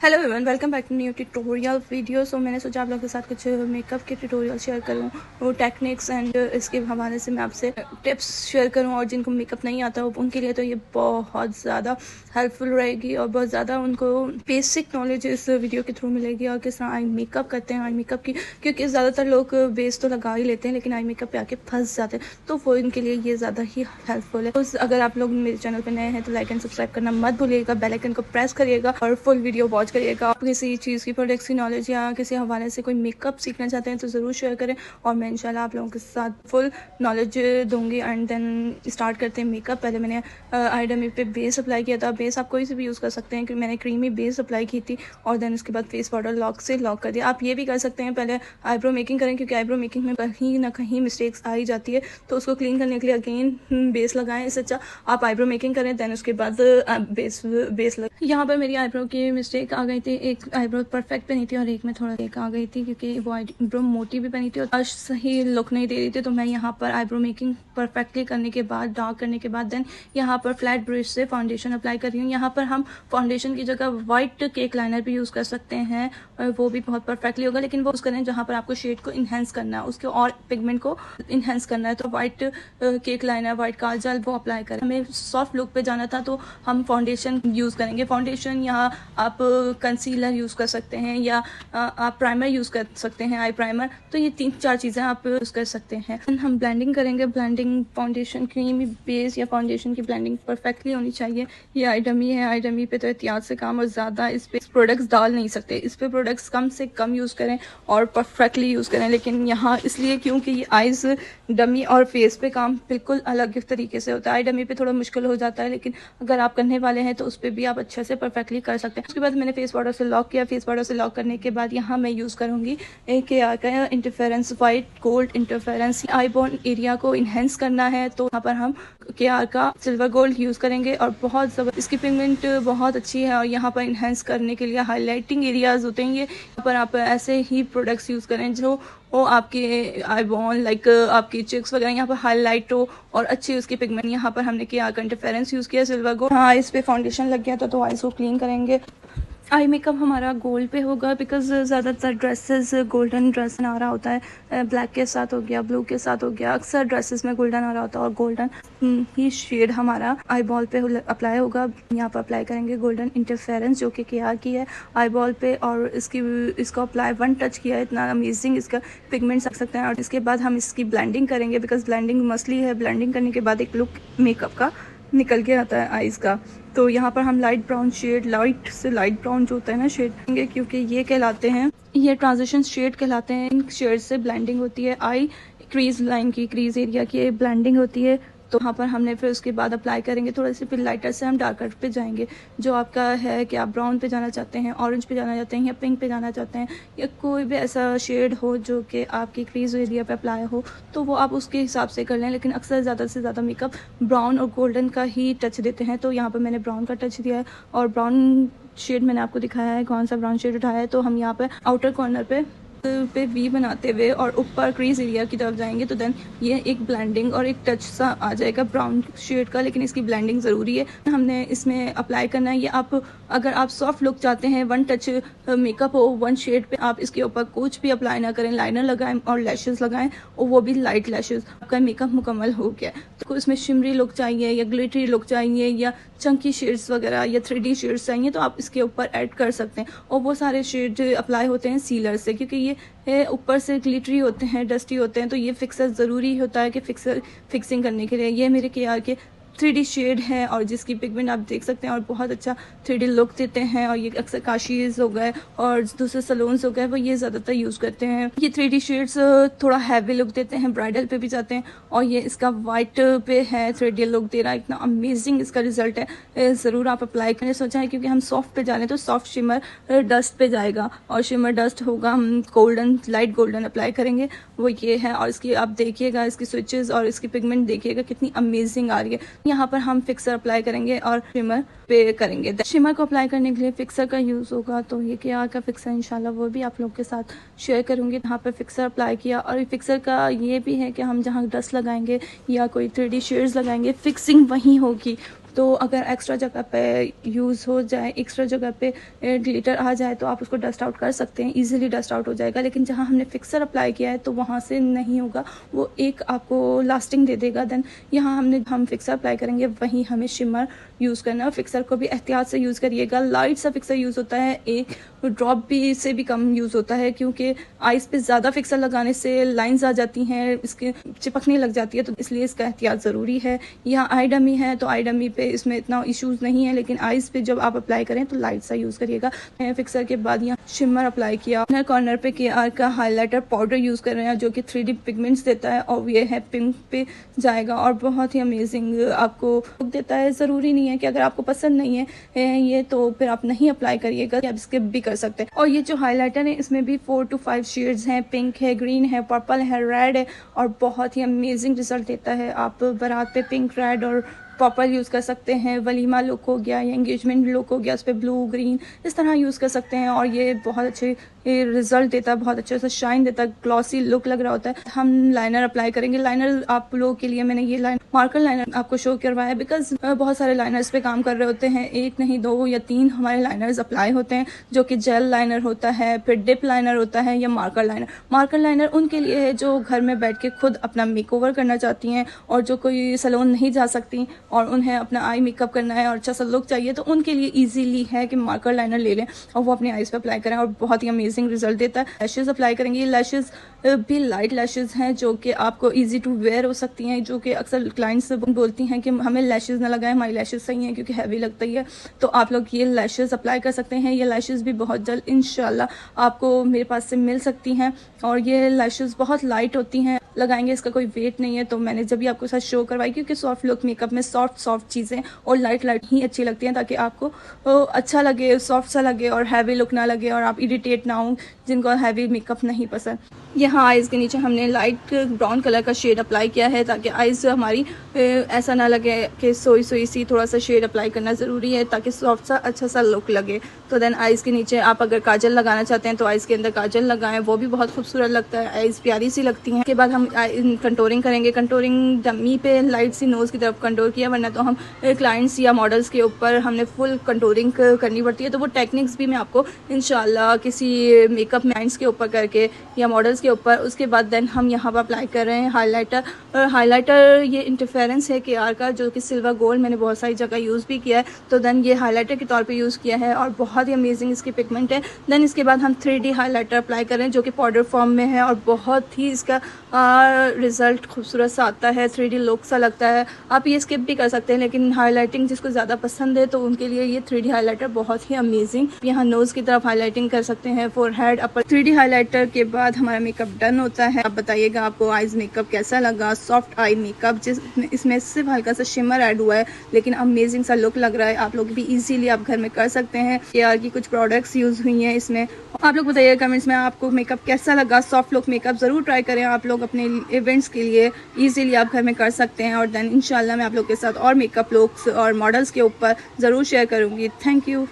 Hello everyone, welcome back to new tutorial video. So मैंने सोचा आप लोगों के साथ कुछ मेकअप के ट्यूटोरियल शेयर करूं, वो टेक्निक्स एंड इसके हवाले से मैं आपसे टिप्स शेयर करूं। और जिनको मेकअप नहीं आता हो उनके लिए तो ये बहुत ज़्यादा हेल्पफुल रहेगी और बहुत ज़्यादा उनको बेसिक नॉलेज इस वीडियो के थ्रू मिलेगी। और किस तरह आई मेकअप करते हैं, आई मेकअप की, क्योंकि ज़्यादातर लोग बेस तो लगा ही लेते हैं लेकिन आई मेकअप पे आके फंस जाते हैं, तो वो इनके लिए ये ज़्यादा ही हेल्पफुल है। तो अगर आप लोग मेरे चैनल पर नए हैं तो लाइक एंड सब्सक्राइब करना मत भूलिएगा, बेल आइकन को प्रेस करिएगा और फुल वीडियो वॉच करिएगा। आप किसी चीज़ की प्रोडक्ट्स की नॉलेज या किसी हवाले से कोई मेकअप सीखना चाहते हैं तो ज़रूर शेयर करें और मैं इंशाल्लाह आप लोगों के साथ फुल नॉलेज दूंगी। एंड देन स्टार्ट करते हैं मेकअप। पहले मैंने आईडमी पे बेस अप्लाई किया था। बेस आप कोई से भी यूज़ कर सकते हैं, क्योंकि मैंने क्रीमी बेस अप्लाई की थी और देन उसके बाद फेस पाउडर लॉक से लॉक कर दिया। आप ये भी कर सकते हैं, पहले आईब्रो मेकिंग करें, क्योंकि आईब्रो मेकिंग में कहीं ना कहीं मिस्टेक्स आ ही जाती है, तो उसको क्लीन करने के लिए अगेन बेस लगाएं। इससे अच्छा आप आईब्रो मेकिंग करें, देन उसके बाद बेस यहाँ पर मेरी आईब्रो की मिस्टेक आ गई थी, एक आईब्रो परफेक्ट बनी थी और एक में थोड़ा एक आ गई थी, क्योंकि वो आईब्रो मोटी भी बनी थी और सही लुक नहीं दे रही थी। तो मैं यहाँ पर आईब्रो मेकिंग परफेक्टली करने के बाद, डार्क करने के बाद देन यहाँ पर फ्लैट ब्रश से फाउंडेशन अप्लाई कर रही हूँ। यहाँ पर हम फाउंडेशन की जगह वाइट केक लाइनर भी यूज़ कर सकते हैं और वो भी बहुत परफेक्टली होगा, लेकिन वो यूज़ करें जहाँ पर आपको शेड को इन्हेंस करना है, उसके और पिगमेंट को इन्हेंस करना है। तो वाइट केक लाइनर, वाइट काजल वो अप्लाई करें। हमें सॉफ्ट लुक पे जाना था तो हम फाउंडेशन यूज़ करेंगे। फाउंडेशन यहाँ आप कंसीलर यूज़ कर सकते हैं या आप प्राइमर यूज़ कर सकते हैं, आई प्राइमर। तो ये 3-4 चीज़ें आप यूज़ कर सकते हैं। हम ब्लेंडिंग करेंगे। ब्लेंडिंग फाउंडेशन क्रीमी बेस या फाउंडेशन की ब्लेंडिंग परफेक्टली होनी चाहिए। ये आई डमी है, आई डमी पे तो एहतियात से काम और ज़्यादा इस पे प्रोडक्ट्स डाल नहीं सकते। इस पे प्रोडक्ट्स कम से कम यूज़ करें और परफेक्टली यूज़ करें। लेकिन यहाँ इसलिए क्योंकि ये आइज़ डमी और फेस पे काम बिल्कुल अलग तरीके से होता है। आई डमी पे थोड़ा मुश्किल हो जाता है, लेकिन अगर आप करने वाले हैं तो उस पर भी आप अच्छे से परफेक्टली कर सकते हैं। उसके बाद मैंने फेस पाउडर से लॉक किया। फेस पाउडर से लॉक करने के बाद यहाँ मैं यूज़ करूँगी KR का इंटरफेरेंस वाइट गोल्ड इंटरफेरेंस। आई बोन एरिया को इन्हेंस करना है तो यहाँ पर हम KR का सिल्वर गोल्ड यूज़ करेंगे और बहुत ज़बरदस्त इसकी पिगमेंट बहुत अच्छी है। और यहाँ पर इन्हेंस करने के लिए हाईलाइटिंग एरियाज होते हैं, ये यहाँ पर आप ऐसे ही प्रोडक्ट्स यूज़ करें जो वो आपके आई बोन लाइक आपकी चिक्स वगैरह यहाँ पर हाईलाइट हो और अच्छी उसकी पिगमेंट। यहाँ पर हमने KR का इंटरफेरेंस यूज़ किया, सिल्वर गोल्ड। हाँ, इस पे फाउंडेशन लग गया था तो आईज को क्लीन करेंगे। आई मेकअप हमारा गोल्ड पे होगा, बिकॉज ज़्यादातर ड्रेसेस गोल्डन ड्रेस आ रहा होता है, ब्लैक के साथ हो गया, ब्लू के साथ हो गया, अक्सर ड्रेसेस में गोल्डन आ रहा होता है और गोल्डन ही शेड हमारा आई बॉल पे अप्लाई होगा। यहाँ पर अप्लाई करेंगे गोल्डन इंटरफेरेंस जो कि KR की है आई बॉल पे, और इसको अप्लाई वन टच किया है, इतना अमेजिंग इसका पिगमेंट्स आ सकते हैं। और इसके बाद हम इसकी ब्लेंडिंग करेंगे, बिकॉज ब्लेंडिंग मसली है। ब्लेंडिंग करने के बाद एक लुक मेकअप का निकल के आता है आईज का। तो यहाँ पर हम लाइट ब्राउन शेड, लाइट से लाइट ब्राउन जो होता है ना शेड देंगे, क्योंकि ये कहलाते हैं, ये ट्रांजिशन शेड कहलाते हैं। इन शेड से ब्लेंडिंग होती है, आई क्रीज लाइन की, क्रीज एरिया की ब्लेंडिंग होती है। तो यहाँ पर हमने फिर उसके बाद अप्लाई करेंगे थोड़े से, फिर लाइटर से हम डार्कर पे जाएंगे। जो आपका है कि आप ब्राउन पे जाना चाहते हैं, ऑरेंज पे जाना चाहते हैं या पिंक पे जाना चाहते हैं, या कोई भी ऐसा शेड हो जो कि आपकी क्रीज एरिया पे अप्लाई हो, तो वो आप उसके हिसाब से कर लें। लेकिन अक्सर ज़्यादा से ज़्यादा मेकअप ब्राउन और गोल्डन का ही टच देते हैं, तो यहाँ पर मैंने ब्राउन का टच दिया है और ब्राउन शेड मैंने आपको दिखाया है कौन सा ब्राउन शेड उठाया है। तो हम यहाँ पर आउटर कॉर्नर पे वी बनाते हुए और ऊपर क्रीज एरिया की तरफ जाएंगे, तो देन ये एक ब्लेंडिंग और एक टच सा आ जाएगा ब्राउन शेड का, लेकिन इसकी ब्लेंडिंग ज़रूरी है। हमने इसमें अप्लाई करना है। ये आप अगर आप सॉफ्ट लुक चाहते हैं, वन टच मेकअप हो वन शेड पे, आप इसके ऊपर कुछ भी अप्लाई ना करें, लाइनर लगाएं और लैशेस लगाएं और वो भी लाइट लैशेस, आपका मेकअप मुकम्मल हो गया। तो इसमें शिमरी लुक चाहिए या ग्लिटरी लुक चाहिए या चंकी शेड्स वगैरह या 3D शेड्स चाहिए, तो आप इसके ऊपर ऐड कर सकते हैं। और वो सारे शेड अप्लाई होते हैं सीलर से, क्योंकि ये ऊपर से ग्लिटरी होते हैं, डस्टी होते हैं, तो ये फिक्सर ज़रूरी होता है कि फिक्सिंग करने के लिए। ये मेरे KR के 3D शेड है और जिसकी पिगमेंट आप देख सकते हैं और बहुत अच्छा 3D लुक देते हैं। और ये अक्सर काशीज़ हो गए और दूसरे सलून्स हो गए, वो ये ज़्यादातर यूज़ करते हैं। ये 3D शेड्स थोड़ा हैवी लुक देते हैं, ब्राइडल पे भी जाते हैं। और ये इसका वाइट पे है, 3D लुक दे रहा है, इतना अमेजिंग इसका रिजल्ट है। ज़रूर आप अप्लाई करें। सोचा है क्योंकि हम सॉफ्ट पे जा रहे हैं तो सॉफ्ट शिमर डस्ट पे जाएगा और शिमर डस्ट होगा, हम गोल्डन, लाइट गोल्डन अप्लाई करेंगे, वो ये है। और इसकी आप देखिएगा, इसकी स्विचेस और इसकी पिगमेंट देखिएगा कितनी अमेजिंग आ रही है। यहाँ पर हम फिक्सर अप्लाई करेंगे और शिमर पे करेंगे। शिमर को अप्लाई करने के लिए फिक्सर का यूज़ होगा, तो ये KR का फिक्सर इंशाल्लाह वो भी आप लोग के साथ शेयर करूँगी। यहाँ पर फिक्सर अप्लाई किया और फिक्सर का ये भी है कि हम जहाँ डस्ट लगाएंगे या कोई 3D शेड्स लगाएंगे, फिक्सिंग वहीं होगी, तो अगर एक्स्ट्रा जगह पे यूज़ हो जाए, एक्स्ट्रा जगह पे ग्लिटर आ जाए तो आप उसको डस्ट आउट कर सकते हैं, ईजिली डस्ट आउट हो जाएगा। लेकिन जहाँ हमने फिक्सर अप्लाई किया है तो वहाँ से नहीं होगा, वो एक आपको लास्टिंग दे देगा। देन यहाँ हम फिक्सर अप्लाई करेंगे, वहीं हमें शिमर यूज़ करना है। फिक्सर को भी एहतियात से यूज़ करिएगा, लाइट सा फिक्सर यूज़ होता है, एक ड्रॉप भी से भी कम यूज़ होता है, क्योंकि आइज़ पे ज़्यादा फिक्सर लगाने से लाइंस आ जाती हैं, इसके चिपकने लग जाती है, तो इसलिए इसका एहतियात ज़रूरी है। यहाँ आई डमी है तो आई डमी पे इसमें इतना इश्यूज़ नहीं है, लेकिन आइज़ पे जब आप अप्लाई करें तो लाइट सा यूज़ करिएगा। फिक्सर के बाद यहाँ शिमर अप्लाई किया, कॉर्नर पे केआर का हाइलाइटर पाउडर यूज़ कर रहे हैं जो कि 3D पिगमेंट्स देता है और ये है पिंक पे जाएगा और बहुत ही अमेजिंग आपको लुक देता है। ज़रूरी नहीं है कि अगर आपको पसंद नहीं है ये तो फिर आप नहीं अप्लाई करिएगा, आप स्किप भी कर सकते हैं। और ये जो हाइलाइटर है इसमें भी 4 to 5 शेड्स हैं, पिंक है, ग्रीन है, पर्पल है, रेड है और बहुत ही अमेजिंग रिजल्ट देता है। आप बारात पे पिंक, रेड और पर्पल यूज़ कर सकते हैं, वलीमा लुक हो गया या एंगेजमेंट लुक हो गया, उस पर ब्लू, ग्रीन इस तरह यूज़ कर सकते हैं और ये बहुत अच्छे रिजल्ट देता है, बहुत अच्छे से शाइन देता है, ग्लॉसी लुक लग रहा होता है। हम लाइनर अप्लाई करेंगे। लाइनर आप लोगों के लिए मैंने ये मार्कर लाइनर आपको शो करवाया है, बिकॉज बहुत सारे लाइनर्स पे काम कर रहे होते हैं, 1 नहीं 2 या 3 हमारे लाइनर्स अप्लाई होते हैं, जो कि जेल लाइनर होता है, फिर डिप लाइनर होता है या मार्कर लाइनर। मार्कर लाइनर उनके लिए है जो घर में बैठ के खुद अपना मेकओवर करना चाहती हैं और जो कोई सैलून नहीं जा सकती और उन्हें अपना आई मेकअप करना है और अच्छा सा लुक चाहिए, तो उनके लिए इजीली है कि मार्कर लाइनर ले लें और वो अपने आईज पे अप्लाई करें और बहुत ही अमेजिंग रिजल्ट देता है। लैशेज अप्लाई करेंगे। ये लैशेज भी लाइट लैशेज हैं जो कि आपको इजी टू वेयर हो सकती हैं, जो कि अक्सर क्लाइंट्स बोलती हैं कि हमें लैशेज ना लगाएं, हमारी लैशेज सही हैं क्योंकि हैवी लगती है, तो आप लोग ये लैशेज अप्लाई कर सकते हैं। ये लैशेज भी बहुत जल्द इंशाल्लाह आपको मेरे पास से मिल सकती हैं और ये लैशेज बहुत लाइट होती हैं, लगाएंगे इसका कोई वेट नहीं है। तो मैंने जब भी आपको साथ शो करवाई, क्योंकि सॉफ्ट लुक मेकअप में सॉफ्ट चीज़ें और लाइट ही अच्छी लगती हैं, ताकि आपको अच्छा लगे, सॉफ्ट सा लगे और हैवी लुक ना लगे और आप इरिटेट ना हो जिनको हैवी मेकअप नहीं पसंद। यहाँ आइज़ के नीचे हमने लाइट ब्राउन कलर का शेड अप्लाई किया है ताकि आइज़ हमारी ऐसा ना लगे कि सोई सी, थोड़ा सा शेड अप्लाई करना ज़रूरी है ताकि सॉफ्ट सा अच्छा सा लुक लगे। तो देन आइज़ के नीचे आप अगर काजल लगाना चाहते हैं तो आइज़ के अंदर काजल लगाएं, वो भी बहुत खूबसूरत लगता है, आइज़ प्यारी सी लगती हैं। उसके बाद हम कंटोरिंग करेंगे। कंटोरिंग डमी पे लाइट सी नोज़ की तरफ कंटोर किया, वरना तो हम क्लाइंट्स या मॉडल्स के ऊपर हमने फुल कंटोरिंग करनी पड़ती है। तो वो टेक्निक्स भी मैं आपको इंशाल्लाह किसी मेकअप क्लाइंट्स के ऊपर करके या मॉडल्स के ऊपर, उसके बाद देन हम यहाँ पर अप्लाई कर रहे हैं हाइलाइटर। हाइलाइटर ये इंटरफेरेंस है केआर का, जो कि सिल्वर गोल्ड मैंने बहुत सारी जगह यूज़ भी किया है, तो देन ये हाइलाइटर के तौर पे यूज़ किया है और बहुत ही अमेजिंग इसकी पिगमेंट है। देन इसके बाद हम 3D हाइलाइटर अप्लाई कर रहे हैं जो कि पाउडर फॉर्म में है और बहुत ही इसका रिज़ल्ट खूबसूरत सा आता है, 3D लुक सा लगता है। आप ये स्किप भी कर सकते हैं, लेकिन हाईलाइटिंग जिसको ज़्यादा पसंद है तो उनके लिए ये 3D हाइलाइटर बहुत ही अमेजिंग। यहाँ नोज़ की तरफ हाईलाइटिंग कर सकते हैं, फोरहेड, अपर। 3D हाइलाइटर के बाद हमारा मेकअप डन होता है। आप बताइएगा आपको आईज मेकअप कैसा लगा। सॉफ्ट आई मेकअप, इसमें सिर्फ हल्का सा शिमर ऐड हुआ है लेकिन अमेजिंग सा लुक लग रहा है। आप लोग भी इजीली आप घर में कर सकते हैं। केआर की कुछ प्रोडक्ट्स यूज़ हुई हैं इसमें। आप लोग बताइए कमेंट्स में आपको मेकअप कैसा लगा। सॉफ्ट लुक मेकअप ज़रूर ट्राई करें आप लोग अपने इवेंट्स के लिए, इजीली आप घर में कर सकते हैं। और देन इंशाल्लाह मैं आप लोग के साथ और मेकअप लुक्स और मॉडल्स के ऊपर ज़रूर शेयर करूँगी। Thank you.